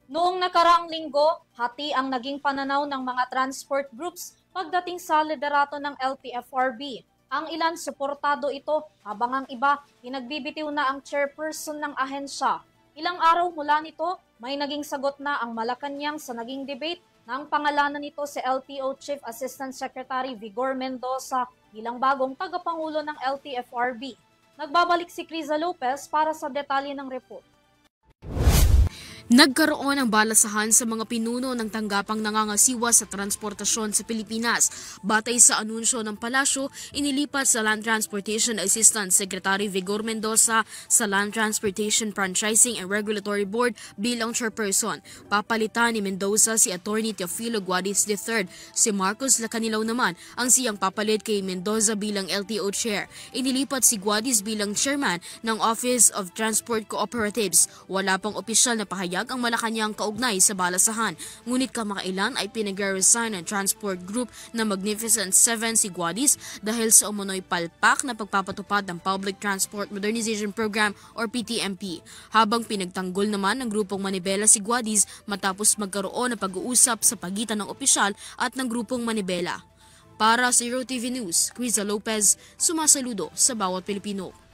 Noong nakaraang linggo, hati ang naging pananaw ng mga transport groups pagdating sa liderato ng LTFRB. Ang ilan suportado ito habang ang iba pinagbibitiw na ang chairperson ng ahensya. Ilang araw mula nito, may naging sagot na ang Malacanang sa naging debate ng pangalanan nito si LTO Chief Assistant Secretary Vigor Mendoza bilang bagong tagapangulo ng LTFRB. Nagbabalik si Criza Lopez para sa detalye ng report. Nagkaroon ng balasahan sa mga pinuno ng tanggapang nangangasiwa sa transportasyon sa Pilipinas. Batay sa anunsyo ng palasyo, inilipat sa Land Transportation Assistant Secretary Vigor Mendoza sa Land Transportation Franchising and Regulatory Board bilang chairperson. Papalitan ni Mendoza si Attorney Teofilo Guadis III. Si Marcos Lacanilaw naman ang siyang papalit kay Mendoza bilang LTO Chair. Inilipat si Guadis bilang Chairman ng Office of Transport Cooperatives. Wala pang opisyal na pahayag ang Malacanang kaugnay sa balasahan. Ngunit kamakailan ay pinag-resign ng transport group na Magnificent Seven si Guadis dahil sa umunoy palpak na pagpapatupad ng Public Transport Modernization Program or PTMP. Habang pinagtanggol naman ng grupong Manibela si Guadis matapos magkaroon ng pag-uusap sa pagitan ng opisyal at ng grupong Manibela. Para sa Euro TV News, Criza Lopez, sumasaludo sa bawat Pilipino.